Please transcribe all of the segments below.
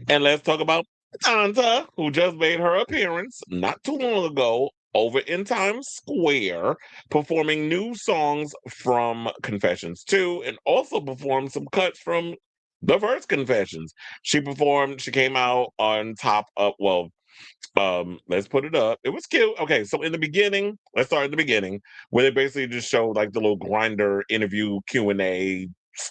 And let's talk about Tanta, who just made her appearance not too long ago over in Times Square, performing new songs from Confessions 2 and also performed some cuts from the first Confessions. She came out on top of, well, let's put it up. It was cute. Okay, so in the beginning, let's start at the beginning, where they basically just showed like the little grinder interview Q&A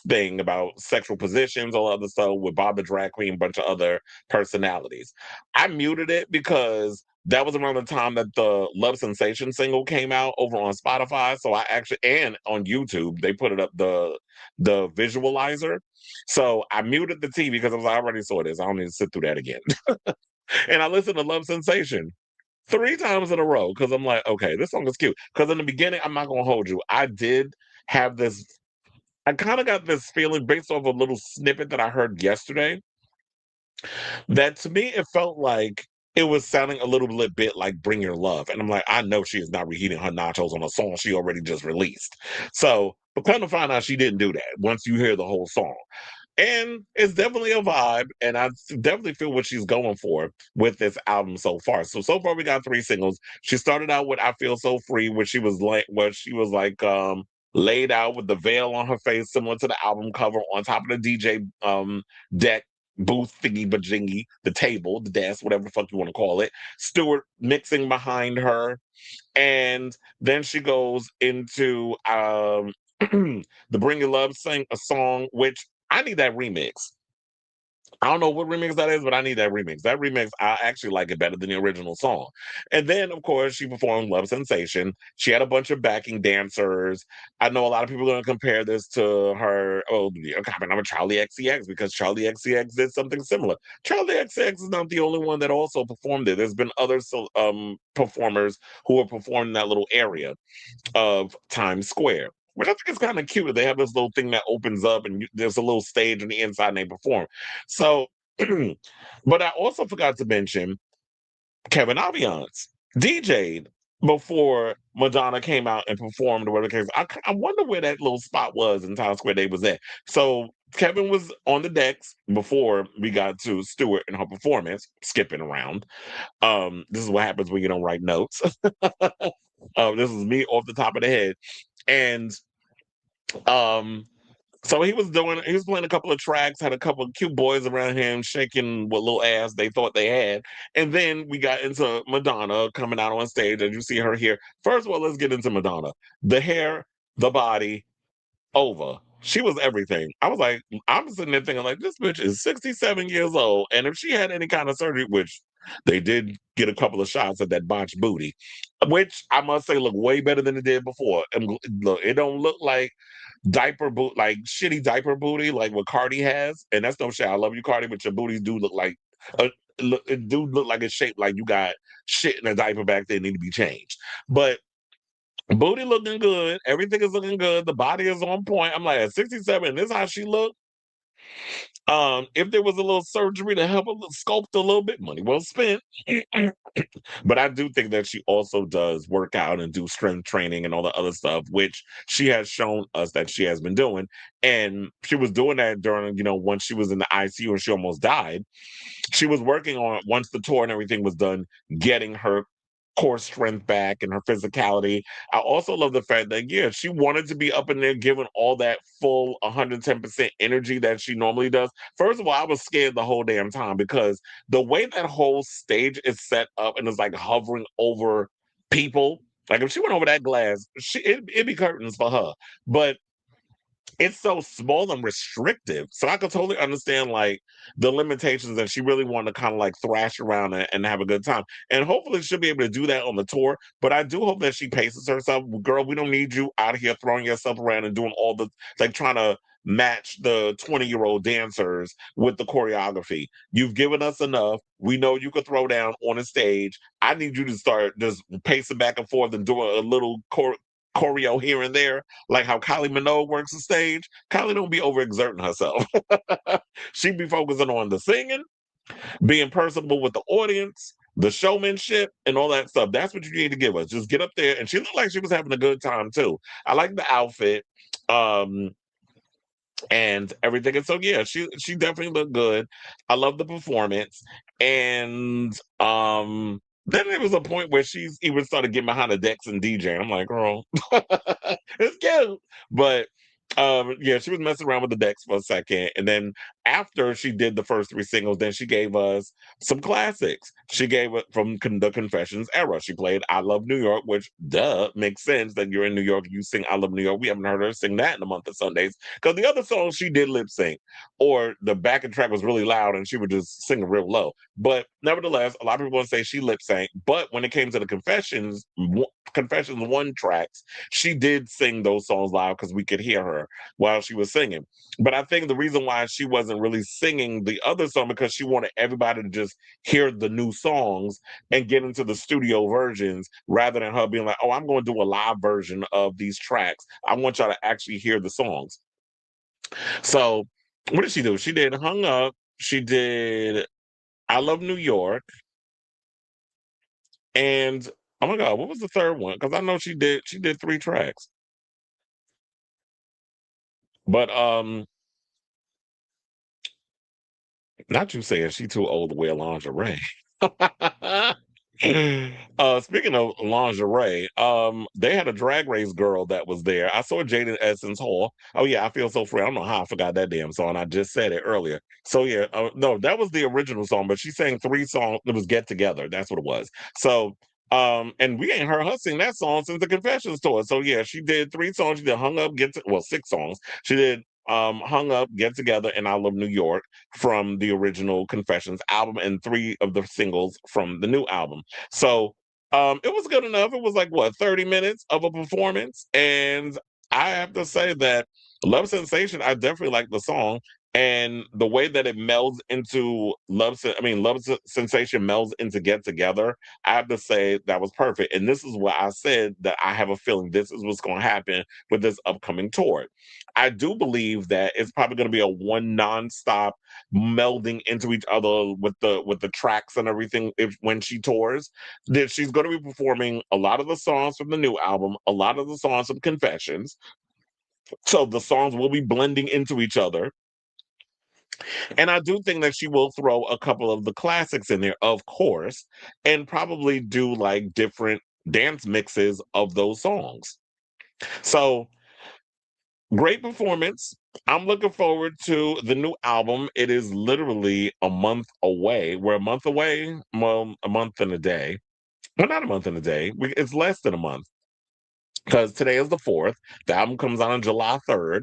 thing about sexual positions, all other stuff with Bob the drag queen, a bunch of other personalities. I muted it because that was around the time that the Love Sensation single came out over on Spotify. So I actually, and on YouTube, they put it up the visualizer. So I muted the TV because I was like, I already saw this. I don't need to sit through that again. And I listened to Love Sensation 3 times in a row because I'm like, okay, this song is cute. Because in the beginning, I'm not gonna hold you. I did have this. I kind of got this feeling based off a little snippet that I heard yesterday that to me it felt like it was sounding a little bit like "Bring Your Love," and I'm like, I know she is not reheating her nachos on a song she already just released. So, but come to find out, she didn't do that. Once you hear the whole song. And it's definitely a vibe, and I definitely feel what she's going for with this album so far. So far we got 3 singles. She started out with "I Feel So Free," where she was like laid out with the veil on her face, similar to the album cover, on top of the DJ deck booth thingy bajingy, the table, the desk, whatever the fuck you want to call it. Stewart mixing behind her, and then she goes into the Bring Your Love sing a song, which I need that remix. I don't know what remix that is, but I need that remix. That remix, I actually like it better than the original song. And then, of course, she performed Love Sensation. She had a bunch of backing dancers. I know a lot of people are going to compare this to her. Oh, yeah, I mean, I'm a Charlie XCX because Charlie XCX did something similar. Charlie XCX is not the only one that also performed it. There's been other performers who have performed in that little area of Times Square. Which I think is kind of cute. They have this little thing that opens up, and there's a little stage on the inside, and they perform. So, but I also forgot to mention Kevin Aviance DJ'd before Madonna came out and performed, or whatever the case. I wonder where that little spot was in Times Square they was at. So Kevin was on the decks before we got to Stewart and her performance, skipping around. This is what happens when you don't write notes. This is me off the top of the head. And um, so he was playing a couple of tracks, had a couple of cute boys around him shaking what little ass they thought they had. And then we got into Madonna coming out on stage, and you see her here. First of all, let's get into Madonna. The hair, the body, over. She was everything. I'm sitting there thinking, like, this bitch is 67 years old. And if she had any kind of surgery, which they did get a couple of shots at that botched booty, which I must say look way better than it did before. And look, it don't look like like shitty diaper booty, like what Cardi has. And that's no shit. I love you, Cardi, but your booties do look like it do look like it's shaped like you got shit in a diaper back there need to be changed. But booty looking good. Everything is looking good. The body is on point. I'm like, at 67, this is how she looked. If there was a little surgery to help her sculpt a little bit, money well spent. But I do think that she also does work out and do strength training and all the other stuff, which she has shown us that she has been doing. And she was doing that during, once she was in the ICU and she almost died. She was working on, once the tour and everything was done, getting her core strength back and her physicality. I also love the fact that, yeah, she wanted to be up in there giving all that full 110% energy that she normally does. First of all, I was scared the whole damn time because the way that whole stage is set up and is like hovering over people, like if she went over that glass, it'd be curtains for her. But it's so small and restrictive. So I could totally understand like the limitations that she really wanted to kind of like thrash around and have a good time. And hopefully she'll be able to do that on the tour. But I do hope that she paces herself. Girl, we don't need you out here throwing yourself around and doing all the like trying to match the 20-year-old dancers with the choreography. You've given us enough. We know you could throw down on a stage. I need you to start just pacing back and forth and doing a little choreo here and there, like how Kylie Minogue works the stage. Kylie don't be overexerting herself. She be focusing on the singing, being personable with the audience, the showmanship, and all that stuff. That's what you need to give us. Just get up there. And she looked like she was having a good time too. I like the outfit. Um, and everything. And so yeah, she definitely looked good. I love the performance. And then there was a point where she's even started getting behind the decks and DJ. I'm like, girl, it's cute. But yeah, she was messing around with the decks for a second. And then after she did the first three singles, then she gave us some classics. She gave it from the Confessions era. She played I Love New York, which duh makes sense that you're in New York, you sing I Love New York. We haven't heard her sing that in a month of Sundays. Because the other songs she did lip sync, or the backing track was really loud and she would just sing real low. But nevertheless, a lot of people want to say she lip sync. But when it came to the Confessions one tracks, she did sing those songs loud because we could hear her while she was singing. But I think the reason why she wasn't really singing the other song because she wanted everybody to just hear the new songs and get into the studio versions rather than her being like, "Oh, I'm going to do a live version of these tracks. I want y'all to actually hear the songs." So what did she do? She did Hung Up. She did I Love New York. And oh my God, what was the third one? Because I know she did three tracks. But not you saying she too old to wear lingerie. Speaking of lingerie, they had a drag race girl that was there. I saw Jaden Essence Hall. Oh yeah, I feel so free. I don't know how I forgot that damn song. I just said it earlier. So yeah, no, that was the original song, but she sang three songs. It was Get Together. That's what it was. So and we ain't heard her sing that song since the Confessions tour. So yeah, she did three songs. She did Hung Up, well, six songs. She did Hung Up, Get Together, and I Love New York from the original Confessions album and three of the singles from the new album. So it was good enough. It was like what 30 minutes of a performance, and I have to say that Love Sensation. I definitely like the song and the way that it melds into Sensation melds into Get Together. I have to say that was perfect, and this is what I said that I have a feeling this is what's going to happen with this upcoming tour. I do believe that it's probably going to be a one nonstop melding into each other with the tracks and everything if when she tours that she's going to be performing a lot of the songs from the new album, a lot of the songs from Confessions, so the songs will be blending into each other. And I do think that she will throw a couple of the classics in there, of course, and probably do like different dance mixes of those songs. So great performance. I'm looking forward to the new album. It is literally a month away. We're a month away. Well, a month and a day. Well, not a month and a day. It's less than a month because today is the 4th. The album comes out on July 3rd.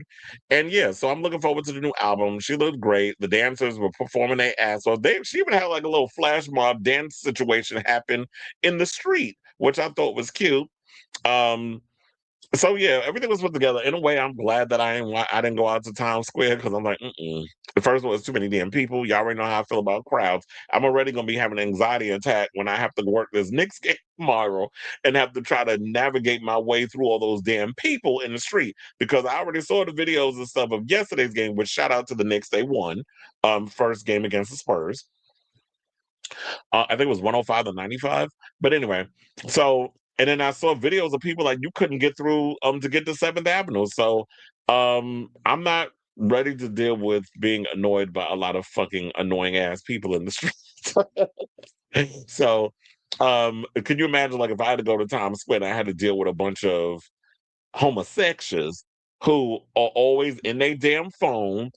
And yeah, so I'm looking forward to the new album. She looked great. The dancers were performing their ass off. She even had like a little flash mob dance situation happen in the street, which I thought was cute. Um, so yeah, everything was put together. In a way, I'm glad that I didn't go out to Times Square because I'm like, mm-mm. The first one was too many damn people. Y'all already know how I feel about crowds. I'm already gonna be having an anxiety attack when I have to work this Knicks game tomorrow and have to try to navigate my way through all those damn people in the street because I already saw the videos and stuff of yesterday's game. Which shout out to the Knicks, they won first game against the Spurs. I think it was 105 to 95. But anyway, so and then I saw videos of people like you couldn't get through to get to 7th Avenue. So I'm not ready to deal with being annoyed by a lot of fucking annoying ass people in the streets. So can you imagine like if I had to go to Times Square and I had to deal with a bunch of homosexuals who are always in their damn phone,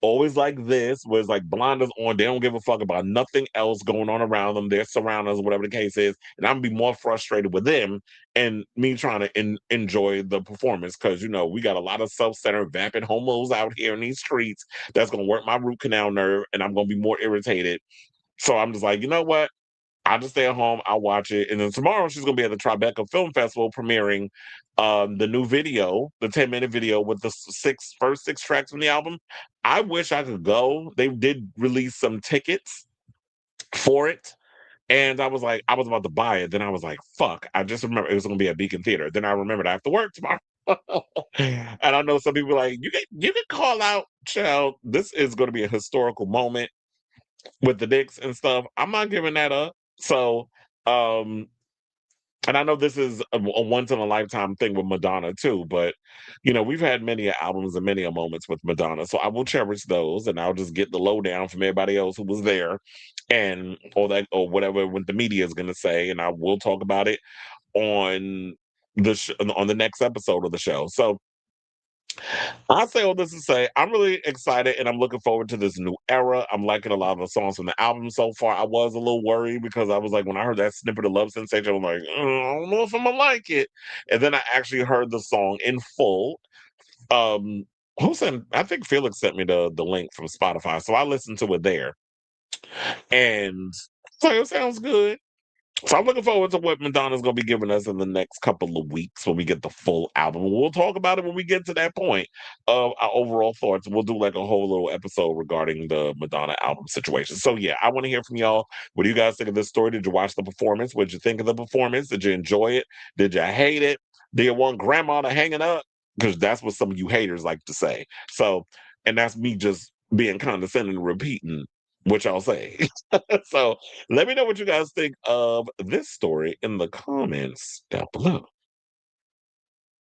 always like this, where it's like blinders on. They don't give a fuck about nothing else going on around them. Their surroundings, whatever the case is. And I'm gonna be more frustrated with them and me trying to enjoy the performance because we got a lot of self-centered vapid homos out here in these streets that's gonna work my root canal nerve, and I'm gonna be more irritated. So I'm just like, you know what? I'll just stay at home. I'll watch it. And then tomorrow she's gonna be at the Tribeca Film Festival premiering the new video, the 10-minute video with the first six tracks from the album. I wish I could go. They did release some tickets for it. And I was like, I was about to buy it. Then I was like, fuck. I just remember it was gonna be at Beacon Theater. Then I remembered I have to work tomorrow. And I know some people are like, you can call out, child. This is gonna be a historical moment with the Knicks and stuff. I'm not giving that up. So um and I know this is a once in a lifetime thing with Madonna too, but we've had many albums and many a moments with Madonna. So I will cherish those and I'll just get the lowdown from everybody else who was there and or that or whatever what the media is gonna say, and I will talk about it on on the next episode of the show. So I say all this to say I'm really excited and I'm looking forward to this new era. I'm liking a lot of the songs from the album so far. I was a little worried because I was like, when I heard that snippet of Love Sensation, I'm like, I don't know if I'm gonna like it. And then I actually heard the song in full. Um, who sent? I think Felix sent me the link from Spotify, so I listened to it there, and so it sounds good. So I'm looking forward to what Madonna's going to be giving us in the next couple of weeks when we get the full album. We'll talk about it when we get to that point of our overall thoughts. We'll do like a whole little episode regarding the Madonna album situation. So yeah, I want to hear from y'all. What do you guys think of this story? Did you watch the performance? What did you think of the performance? Did you enjoy it? Did you hate it? Do you want grandma to hang it up? Because that's what some of you haters like to say. So, and that's me just being condescending and repeating what y'all say. So let me know what you guys think of this story in the comments down below.